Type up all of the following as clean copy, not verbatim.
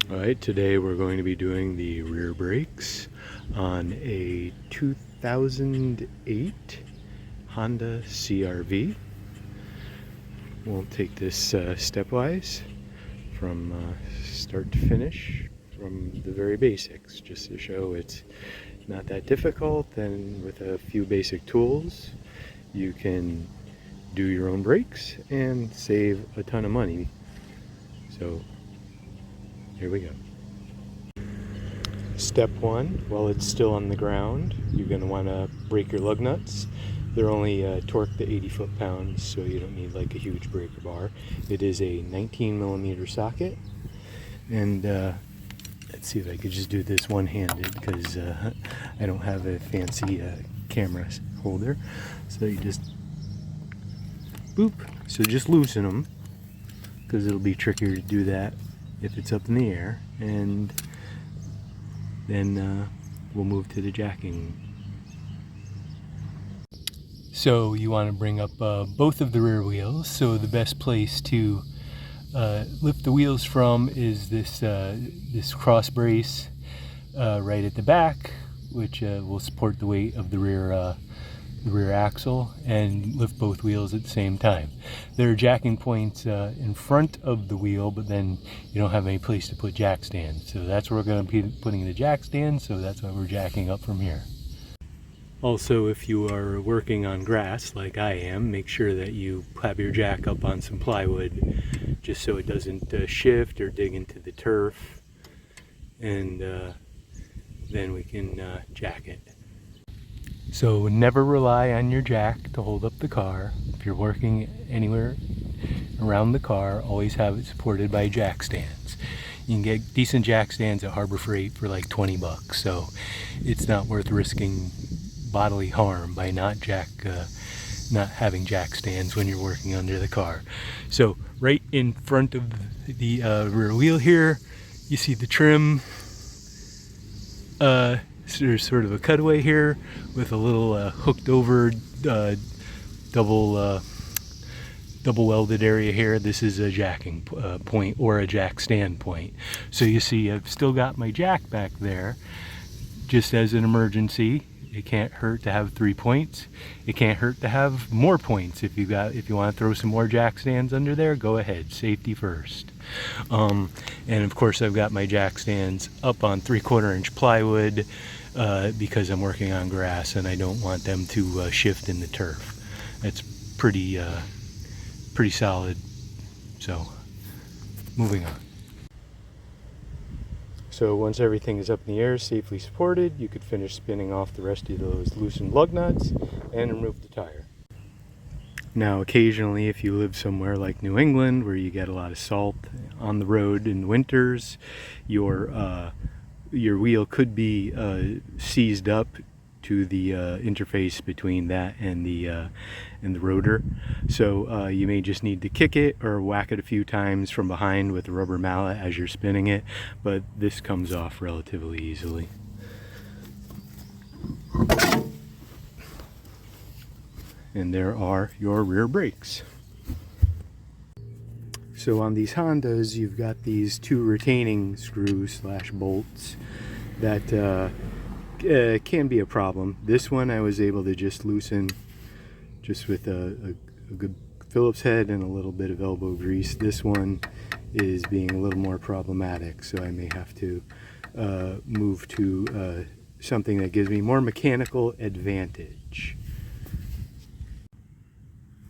Alright, today we're going to be doing the rear brakes on a 2008 Honda CRV. We'll take this stepwise from start to finish, from the very basics, just to show it's not that difficult, and with a few basic tools you can do your own brakes and save a ton of money. So here we go. Step one, while it's still on the ground, you're going to want to break your lug nuts. They're only torqued to 80 foot-pounds, so you don't need like a huge breaker bar. It is a 19mm socket, and let's see if I could just do this one-handed because I don't have a fancy camera holder. So you just boop. So just loosen them, because it'll be trickier to do that if it's up in the air, and then we'll move to the jacking. So you want to bring up both of the rear wheels. So the best place to lift the wheels from is this cross brace right at the back, which will support the weight of the rear axle, and lift both wheels at the same time. There are jacking points in front of the wheel, but then you don't have any place to put jack stands. So that's where we're going to be putting the jack stand, so that's why we're jacking up from here. Also, if you are working on grass like I am, make sure that you have your jack up on some plywood, just so it doesn't shift or dig into the turf, and then we can jack it. So never rely on your jack to hold up the car. If you're working anywhere around the car, always have it supported by jack stands. You can get decent jack stands at Harbor Freight for like 20 bucks, so it's not worth risking bodily harm by not having jack stands when you're working under the car. So right in front of the rear wheel here, you see the trim. So there's sort of a cutaway here with a little hooked over double welded area here. This is a jacking point, or a jack stand point. So you see I've still got my jack back there, just as an emergency. It can't hurt to have 3 points. It can't hurt to have more points. If you want to throw some more jack stands under there, go ahead. Safety first. And of course I've got my jack stands up on 3/4 inch plywood because I'm working on grass and I don't want them to shift in the turf. That's pretty solid. So moving on. So once everything is up in the air, safely supported, you could finish spinning off the rest of those loosened lug nuts and remove the tire. Now occasionally, if you live somewhere like New England where you get a lot of salt on the road in winters, your wheel could be seized up to the interface between that and the rotor. So you may just need to kick it or whack it a few times from behind with a rubber mallet as you're spinning it, but this comes off relatively easily. And there are your rear brakes. So on these Hondas, you've got these two retaining screws / bolts that can be a problem. This one I was able to just loosen just with a good Phillips head and a little bit of elbow grease. This one is being a little more problematic, so I may have to move to something that gives me more mechanical advantage.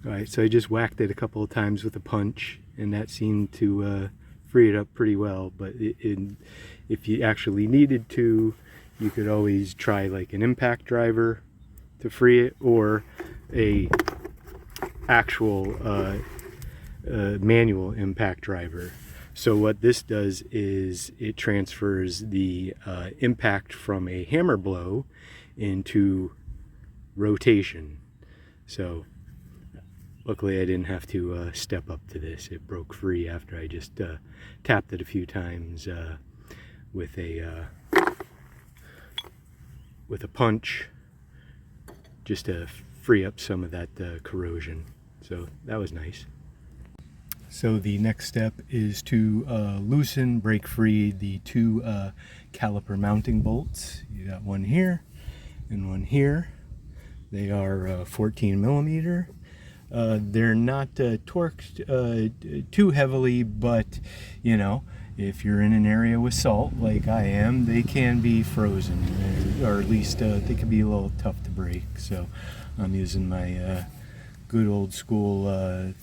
Alright, so I just whacked it a couple of times with a punch, and that seemed to free it up pretty well, but if you actually needed to, you could always try like an impact driver to free it, or a actual manual impact driver. So what this does is it transfers the impact from a hammer blow into rotation. So luckily I didn't have to step up to this. It broke free after I just tapped it a few times with a punch, just to free up some of that corrosion. So that was nice. So the next step is to loosen, break free the two caliper mounting bolts. You got one here and one here. They are 14 millimeter. They're not torqued too heavily, but you know, if you're in an area with salt like I am, they can be frozen, or at least they can be a little tough to break. So I'm using my good old school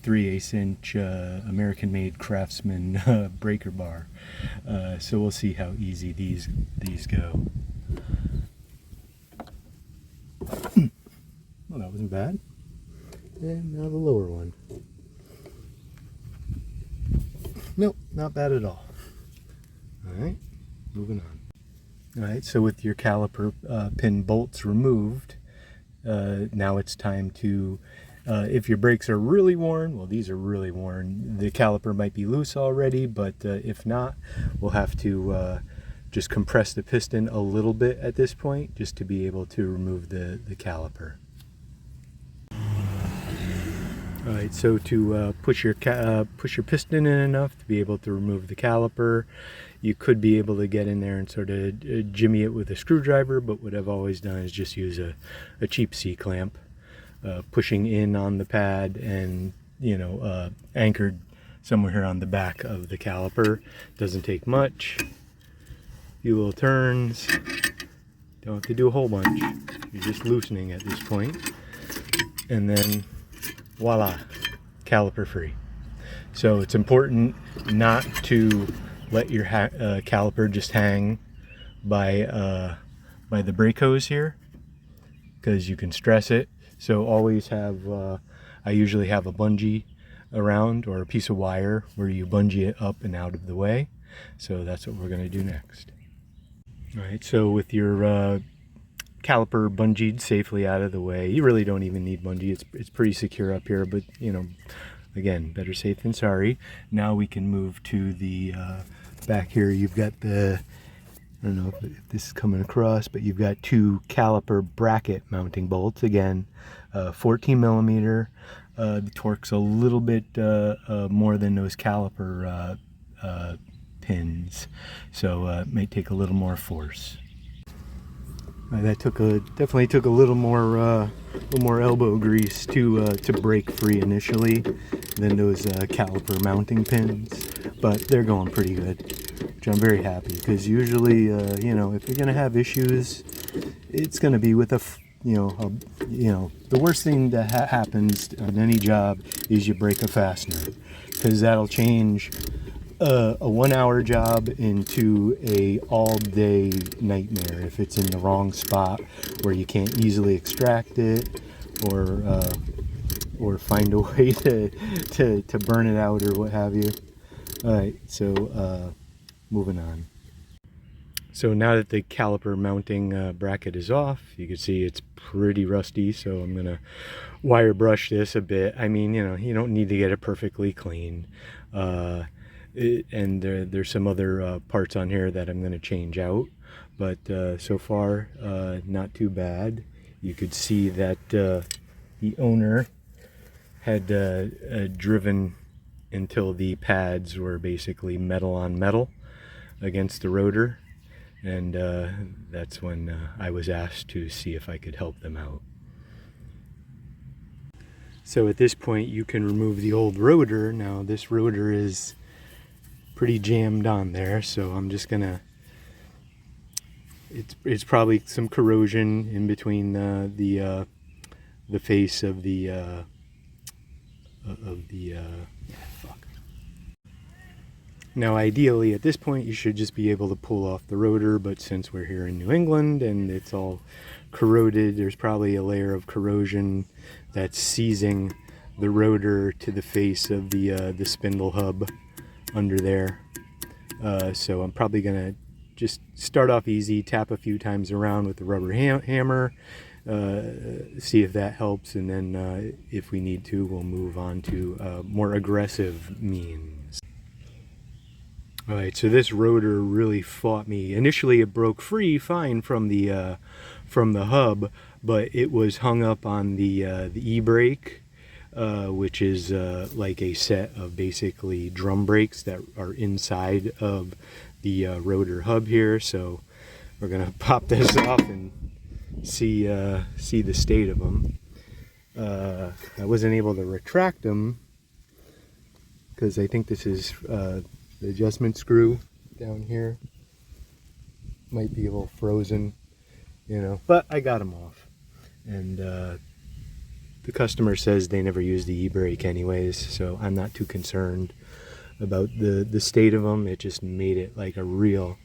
3/8 inch American made Craftsman breaker bar. So we'll see how easy these go. Well, that wasn't bad. And now the lower one. Nope, not bad at all. Alright, moving on. Alright, so with your caliper pin bolts removed, now it's time to, if your brakes are really worn, well, these are really worn, the caliper might be loose already, but if not, we'll have to just compress the piston a little bit at this point just to be able to remove the caliper. Alright, so to push your piston in enough to be able to remove the caliper, you could be able to get in there and sort of jimmy it with a screwdriver, but what I've always done is just use a cheap C-clamp, pushing in on the pad and, you know, anchored somewhere here on the back of the caliper. Doesn't take much. A few little turns. Don't have to do a whole bunch. You're just loosening at this point. And then voila, caliper free. So it's important not to let your caliper just hang by the brake hose here, because you can stress it. So always have, I usually have a bungee around, or a piece of wire where you bungee it up and out of the way. So that's what we're going to do next. All right, so with your caliper bungeed safely out of the way, you really don't even need bungee. It's pretty secure up here, but you know, again, better safe than sorry. Now we can move to the back here. You've got the, I don't know if this is coming across, but you've got two caliper bracket mounting bolts. Again, 14 millimeter. The torque's a little bit more than those caliper pins, so it may take a little more force. That definitely took a little more elbow grease to break free initially than those caliper mounting pins, but they're going pretty good, which I'm very happy, because usually you know, if you're gonna have issues, it's gonna be with the worst thing that happens on any job is you break a fastener, because that'll change a 1 hour job into a all-day nightmare if it's in the wrong spot where you can't easily extract it, or find a way to burn it out or what have you. Alright, so moving on. So now that the caliper mounting bracket is off, you can see it's pretty rusty, so I'm gonna wire brush this a bit. I mean, you know, you don't need to get it perfectly clean. And there's some other parts on here that I'm going to change out, but so far not too bad. You could see that the owner had driven until the pads were basically metal on metal against the rotor, and that's when I was asked to see if I could help them out. So at this point you can remove the old rotor. Now this rotor is pretty jammed on there, so I'm just gonna, it's probably some corrosion in between the face of the fuck. Now ideally at this point you should just be able to pull off the rotor, but since we're here in New England and it's all corroded, there's probably a layer of corrosion that's seizing the rotor to the face of the spindle hub under there. So I'm probably gonna just start off easy, tap a few times around with the rubber hammer, see if that helps, and then if we need to, we'll move on to more aggressive means. Alright, so this rotor really fought me. Initially it broke free fine from the hub, but it was hung up on the e-brake which is like a set of basically drum brakes that are inside of the rotor hub here. So we're gonna pop this off and see the state of them. I wasn't able to retract them because I think this is the adjustment screw down here. Might be a little frozen, you know, but I got them off. And the customer says they never use the e-brake anyways, so I'm not too concerned about the state of them. It just made it like a real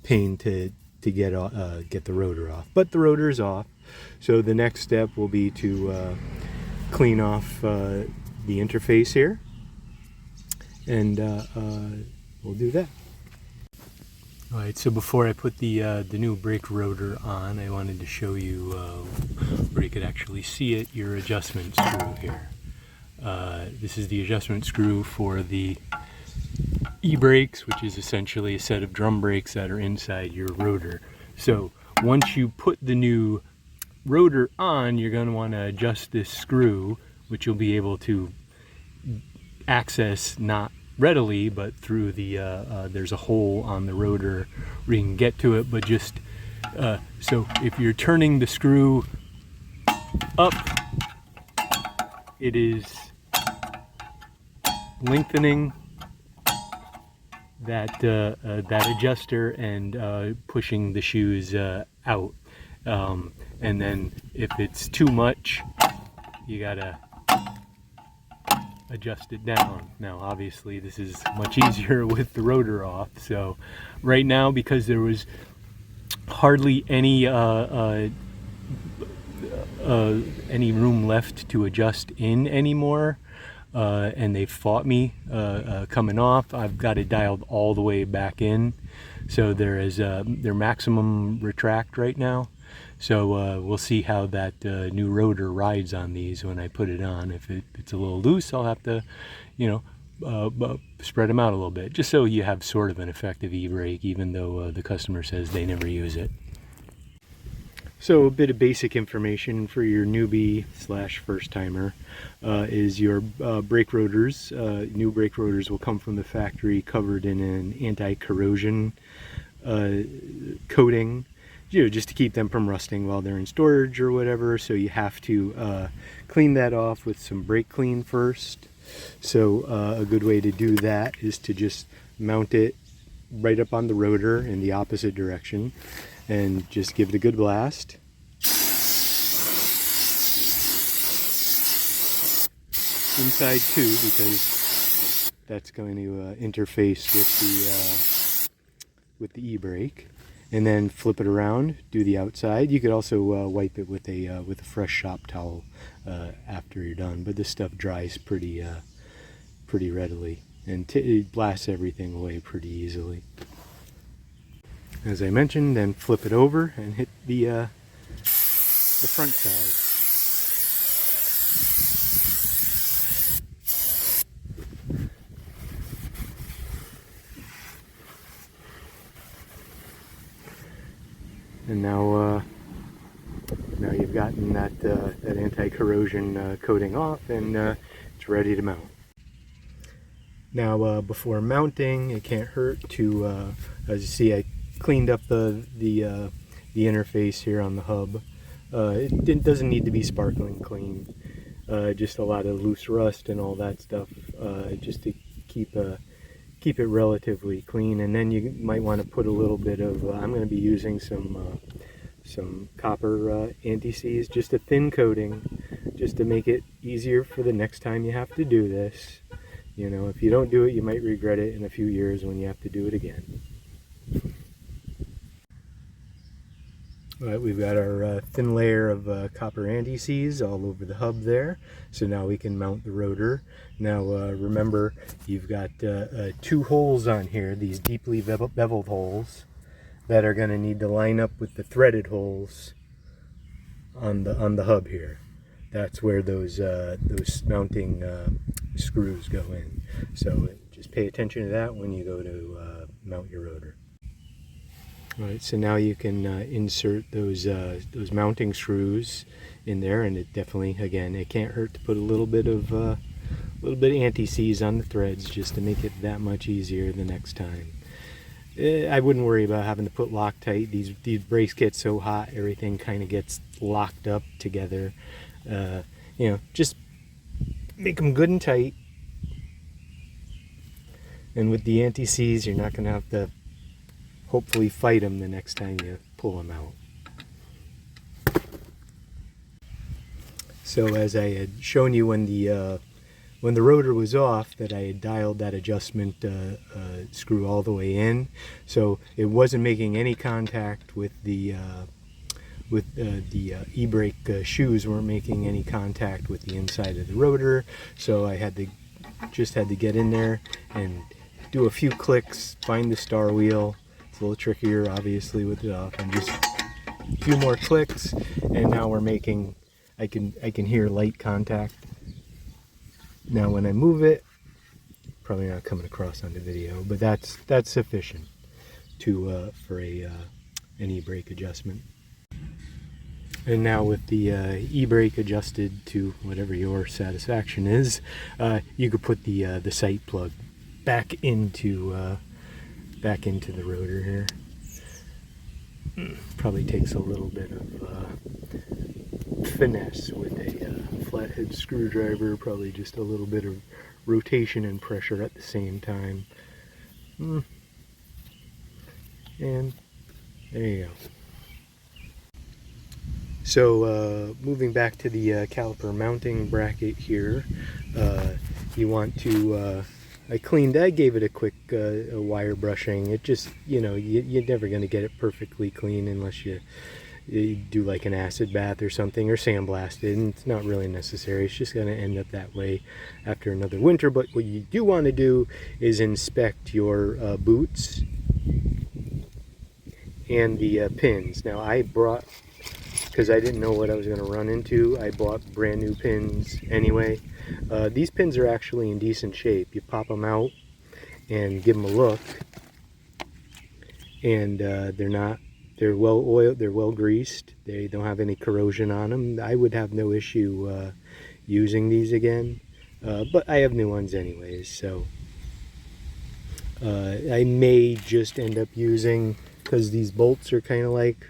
pain to get the rotor off. But the rotor is off, so the next step will be to clean off the interface here, and we'll do that. Alright, so before I put the new brake rotor on, I wanted to show you where you could actually see it, your adjustment screw here. This is the adjustment screw for the e-brakes, which is essentially a set of drum brakes that are inside your rotor. So once you put the new rotor on, you're going to want to adjust this screw, which you'll be able to access not readily, but through the there's a hole on the rotor where you can get to it. But just so if you're turning the screw up, it is lengthening that that adjuster and pushing the shoes out. And then if it's too much, you gotta adjust it down. Now obviously this is much easier with the rotor off. So right now, because there was hardly any room left to adjust in anymore, and they fought me coming off, I've got it dialed all the way back in. So there is their maximum retract right now. So we'll see how that new rotor rides on these when I put it on. If it's a little loose, I'll have to, you know, spread them out a little bit, just so you have sort of an effective e-brake, even though the customer says they never use it. So a bit of basic information for your newbie / first timer is your brake rotors. New brake rotors will come from the factory covered in an anti-corrosion coating, you know, just to keep them from rusting while they're in storage or whatever. So you have to clean that off with some brake clean first. So a good way to do that is to just mount it right up on the rotor in the opposite direction and just give it a good blast. Inside too, because that's going to interface with the e-brake. And then flip it around, do the outside. You could also wipe it with a fresh shop towel after you're done. But this stuff dries pretty readily, and it blasts everything away pretty easily. As I mentioned, then flip it over and hit the front side. And now you've gotten that anti-corrosion coating off, and it's ready to mount. Now before mounting, it can't hurt to, as you see, I cleaned up the interface here on the hub. It doesn't need to be sparkling clean, just a lot of loose rust and all that stuff, just to keep it relatively clean. And then you might want to put a little bit of, I'm going to be using some copper anti-seize, just a thin coating, just to make it easier for the next time you have to do this. You know, if you don't do it, you might regret it in a few years when you have to do it again. All right, we've got our thin layer of copper anti-seize all over the hub there. So now we can mount the rotor. Now remember, you've got 2 holes on here, these deeply beveled holes, that are going to need to line up with the threaded holes on the hub here. That's where those mounting screws go in. So just pay attention to that when you go to mount your rotor. All right, so now you can insert those mounting screws in there, and it definitely, again, it can't hurt to put a little bit of anti-seize on the threads just to make it that much easier the next time. I wouldn't worry about having to put Loctite. These brakes get so hot, everything kind of gets locked up together. You know, just make them good and tight. And with the anti-seize, you're not going to have to hopefully fight them the next time you pull them out. So as I had shown you when the rotor was off, that I had dialed that adjustment screw all the way in, so it wasn't making any contact with the e-brake shoes weren't making any contact with the inside of the rotor. So I just had to get in there and do a few clicks, find the star wheel. It's a little trickier obviously with it off, and just a few more clicks, and now we're making, I can hear light contact. Now when I move it, probably not coming across on the video, but that's sufficient to for an e-brake adjustment. And now with the e-brake adjusted to whatever your satisfaction is, you could put the sight plug back into the rotor here. Probably takes a little bit of finesse with a flathead screwdriver, probably just a little bit of rotation and pressure at the same time. And there you go. So moving back to the caliper mounting bracket here, you want to, I gave it a quick wire brushing. It just, you know, you're never going to get it perfectly clean unless you do like an acid bath or something, or sandblast it, and it's not really necessary. It's just going to end up that way after another winter. But what you do want to do is inspect your boots and the pins. Now I brought, because I didn't know what I was going to run into, I bought brand new pins anyway. These pins are actually in decent shape. You pop them out and give them a look, and they're well oiled, they're well greased, they don't have any corrosion on them. I would have no issue using these again, but I have new ones anyways, so I may just end up using, because these bolts are kind of like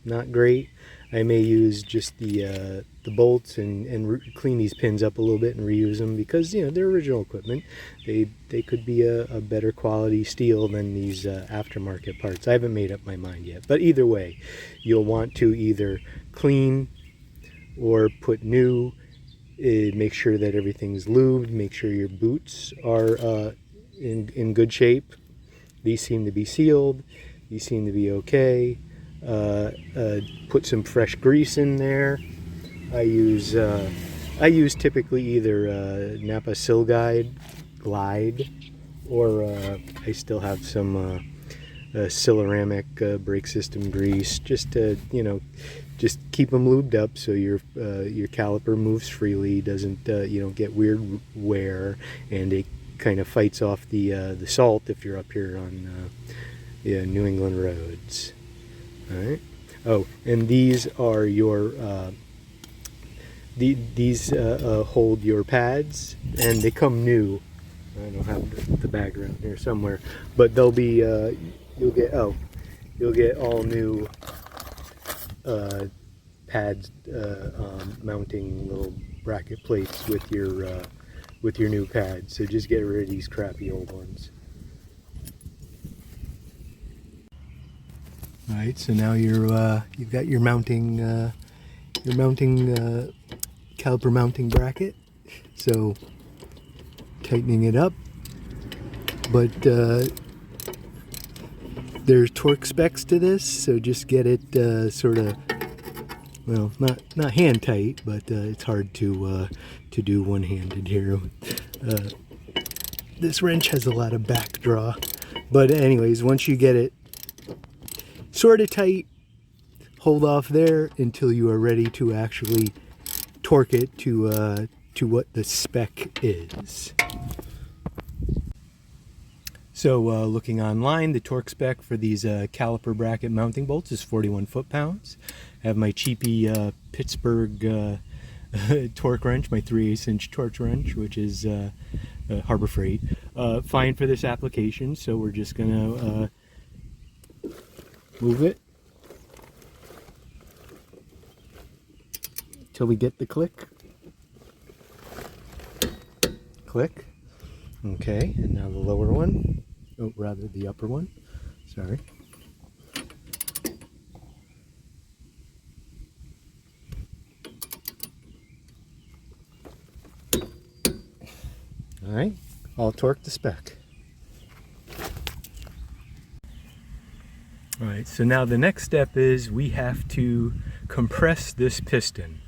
not great, I may use just the bolts and clean these pins up a little bit and reuse them, because, you know, they're original equipment. They could be a better quality steel than these aftermarket parts. I haven't made up my mind yet, but either way, you'll want to either clean or put new. Make sure that everything's lubed. Make sure your boots are in good shape. These seem to be sealed. These seem to be okay. Put some fresh grease in there. I use typically either Napa Sil Glide, or I still have some Silaramic brake system grease, just to, you know, just keep them lubed up so your caliper moves freely, doesn't you don't get weird wear, and it kind of fights off the salt if you're up here on New England roads. All right. Oh, and these are your these hold your pads, and they come new. I don't have the bag around here somewhere, but they'll be you'll get all new pads, mounting little bracket plates with your new pads. So just get rid of these crappy old ones. All right, so now you've got your mounting caliper mounting bracket. So tightening it up, but there's torque specs to this, so just get it sort of, well, not hand tight, but it's hard to do one-handed here. This wrench has a lot of back draw, but anyways, once you get it sort of tight, hold off there until you are ready to actually torque it to what the spec is. So looking online, the torque spec for these caliper bracket mounting bolts is 41 foot-pounds. I have my cheapy Pittsburgh torque wrench, my 3/8 inch torque wrench, which is Harbor Freight. Fine for this application, so we're just gonna move it till we get the click. Click. Okay, and now the lower one. Oh, rather the upper one. Sorry. All right, I'll torque the spec. All right, so now the next step is we have to compress this piston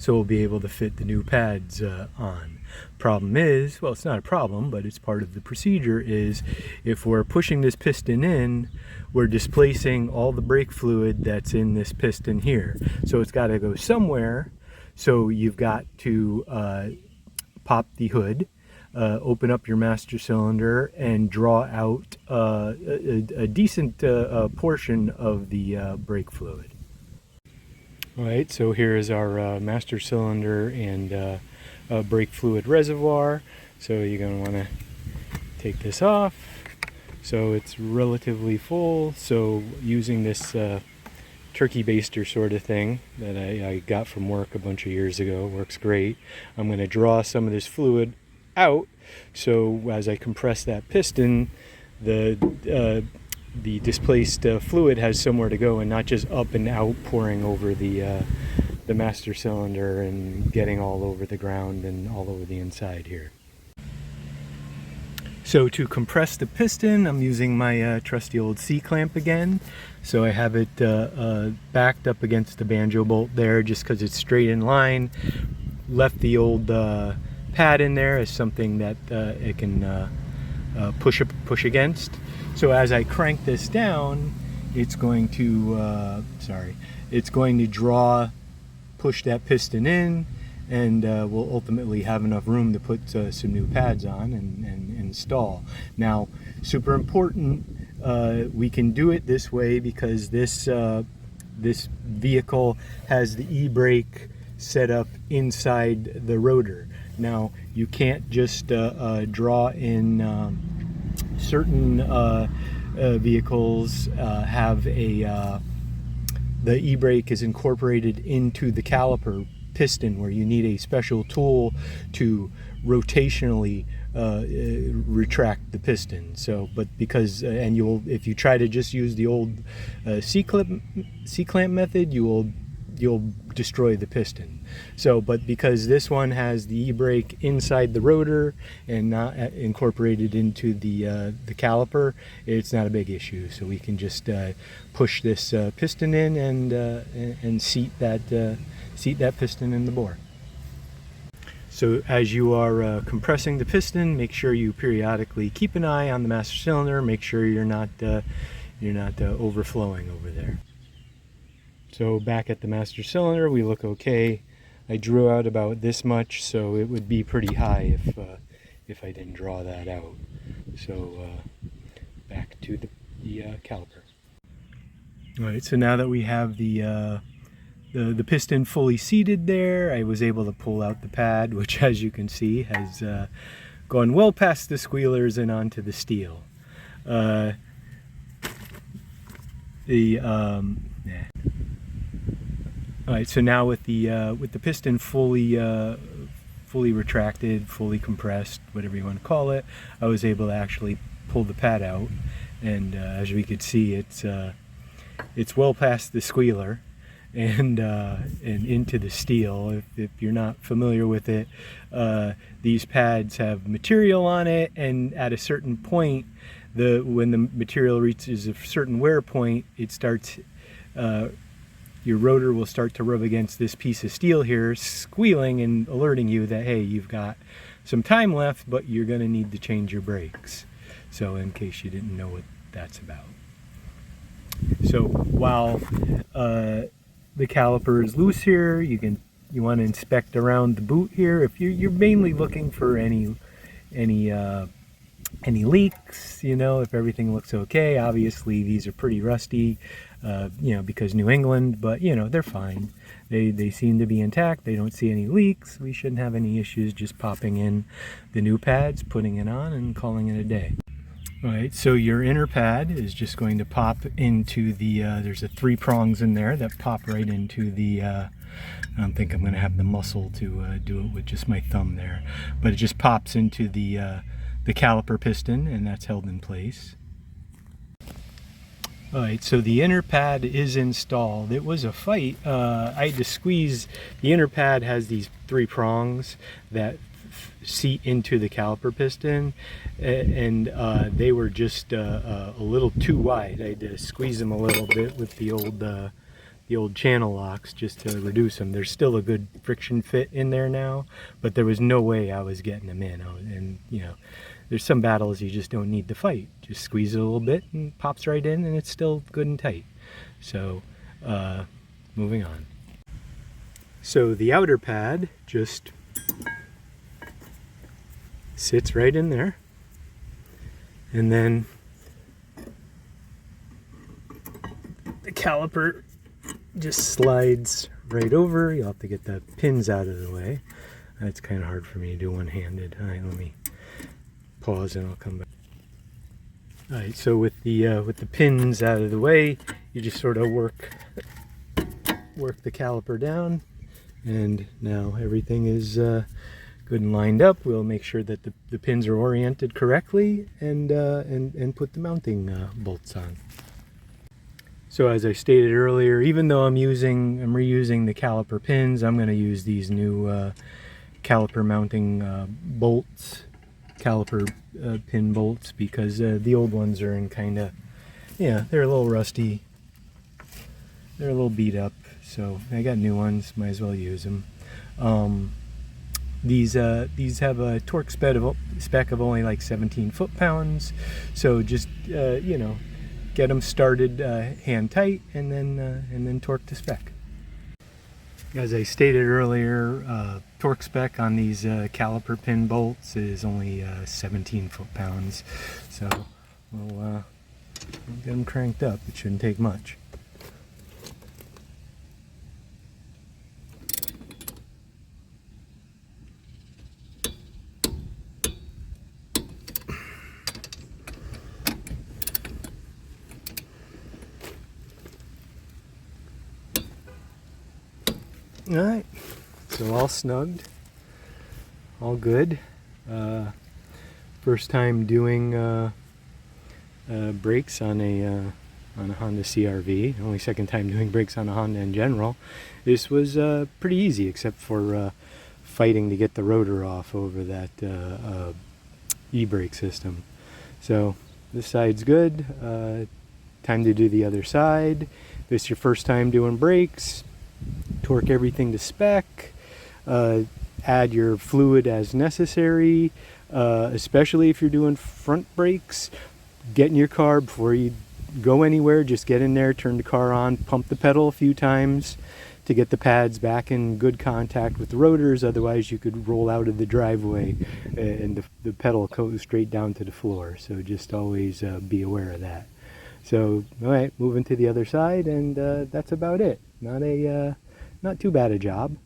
so we'll be able to fit the new pads on. Problem is, well, it's not a problem, but it's part of the procedure, is if we're pushing this piston in, we're displacing all the brake fluid that's in this piston here. So it's got to go somewhere. So you've got to pop the hood, open up your master cylinder, and draw out a decent portion of the brake fluid. All right, so here is our master cylinder and brake fluid reservoir. So you're going to want to take this off. So it's relatively full. So using this turkey baster sort of thing that I got from work a bunch of years ago, works great. I'm going to draw some of this fluid out. So as I compress that piston, the displaced fluid has somewhere to go and not just up and out pouring over the master cylinder and getting all over the ground and all over the inside here. So to compress the piston, I'm using my trusty old C-clamp again. So I have it backed up against the banjo bolt there just because it's straight in line. Left the old pad in there as something that it can push against. So as I crank this down, it's going to push that piston in, and we'll ultimately have enough room to put some new pads on and install. Now, super important, we can do it this way because this vehicle has the e-brake set up inside the rotor. Now, you can't just draw in certain vehicles have the e-brake is incorporated into the caliper piston, where you need a special tool to rotationally retract the piston. So, but because and if you try to just use the old C-clamp method, you'll destroy the piston. So, but because this one has the e-brake inside the rotor and not incorporated into the caliper, it's not a big issue. So we can just push this piston in and seat that piston in the bore. So as you are compressing the piston, make sure you periodically keep an eye on the master cylinder. Make sure you're not overflowing over there. So back at the master cylinder, we look okay. I drew out about this much, so it would be pretty high if I didn't draw that out. So back to the caliper. All right, so now that we have the piston fully seated there, I was able to pull out the pad, which, as you can see, has gone well past the squealers and onto the steel. All right, so now with the piston fully retracted, fully compressed, whatever you want to call it, I was able to actually pull the pad out, and as we could see, it's well past the squealer and into the steel. If you're not familiar with it, these pads have material on it, and at a certain point, when the material reaches a certain wear point, it starts. Your rotor will start to rub against this piece of steel here, squealing and alerting you that, hey, you've got some time left, but you're going to need to change your brakes. So in case you didn't know what that's about. So while the caliper is loose here, you want to inspect around the boot here. If you're mainly looking for any any leaks, you know, if everything looks okay. Obviously these are pretty rusty, you know, because New England, but you know, they're fine. They seem to be intact. They don't see any leaks. We shouldn't have any issues just popping in the new pads, putting it on, and calling it a day. All right, so your inner pad is just going to pop into the, there's a 3 prongs in there that pop right into the, I don't think I'm going to have the muscle to do it with just my thumb there, but it just pops into the caliper piston, and that's held in place. Alright, so the inner pad is installed. It was a fight. I had to squeeze. The inner pad has these 3 prongs that seat into the caliper piston, and they were just a little too wide. I had to squeeze them a little bit with the old channel locks just to reduce them. There's still a good friction fit in there now, but there was no way I was getting them in. And you know, there's some battles you just don't need to fight. Just squeeze it a little bit and it pops right in, and it's still good and tight. So moving on. So the outer pad just sits right in there, and then the caliper just slides right over. You'll have to get the pins out of the way. That's kind of hard for me to do one-handed. All right, let me pause and I'll come back. All right, so with the pins out of the way, you just sort of work the caliper down, and now everything is good and lined up. We'll make sure that the pins are oriented correctly, and put the mounting bolts on. So as I stated earlier, even though I'm reusing the caliper pins, I'm going to use these new caliper mounting bolts, caliper pin bolts, because the old ones are in kind of, yeah, they're a little rusty. They're a little beat up, so I got new ones, might as well use them. These have a torque spec of only like 17 foot-pounds, so just you know, get them started hand tight, and then torque to spec. As I stated earlier, torque spec on these caliper pin bolts is only 17 foot-pounds, so we'll get them cranked up. It shouldn't take much. Alright, so all snugged, all good. First time doing brakes on a Honda CRV. Only second time doing brakes on a Honda in general. This was pretty easy, except for fighting to get the rotor off over that e-brake system. So this side's good. Time to do the other side. If this is your first time doing brakes, torque everything to spec, add your fluid as necessary, especially if you're doing front brakes. Get in your car before you go anywhere, just get in there, turn the car on, pump the pedal a few times to get the pads back in good contact with the rotors. Otherwise you could roll out of the driveway and the pedal goes straight down to the floor. So just always be aware of that. So alright, moving to the other side, and that's about it. Not too bad a job.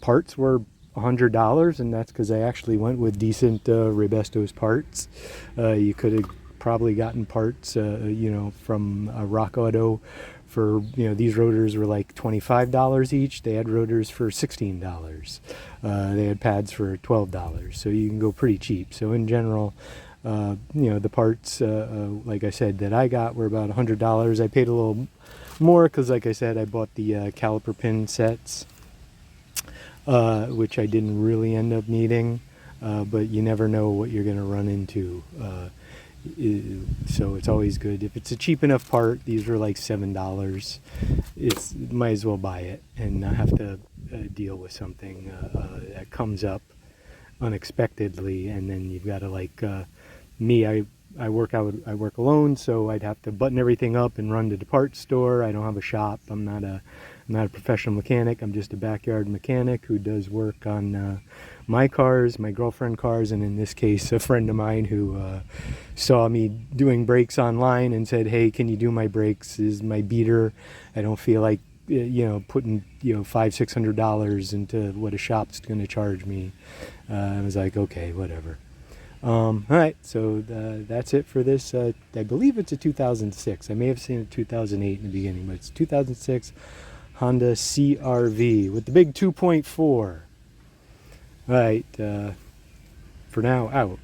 Parts were $100, and that's because I actually went with decent Rebestos parts. You could have probably gotten parts, you know, from Rock Auto for, you know, these rotors were like $25 each. They had rotors for $16. They had pads for $12, so you can go pretty cheap. So in general, you know, the parts, like I said, that I got were about $100. I paid a little more because, like I said, I bought the caliper pin sets, which I didn't really end up needing, but you never know what you're going to run into, so it's always good. If it's a cheap enough part, these were like $7, might as well buy it and not have to deal with something that comes up unexpectedly, and then you've got to, like me, I work alone, so I'd have to button everything up and run to the parts store. I don't have a shop. I'm not a professional mechanic. I'm just a backyard mechanic who does work on my cars, my girlfriend cars, and in this case a friend of mine who saw me doing brakes online and said, hey, can you do my brakes? Is my beater, I don't feel like putting $500-600 into what a shop's going to charge me. I was like, okay, whatever. All right, so that's it for this. I believe it's a 2006. I may have seen a 2008 in the beginning, but it's 2006 Honda CRV with the big 2.4. All right, for now, out.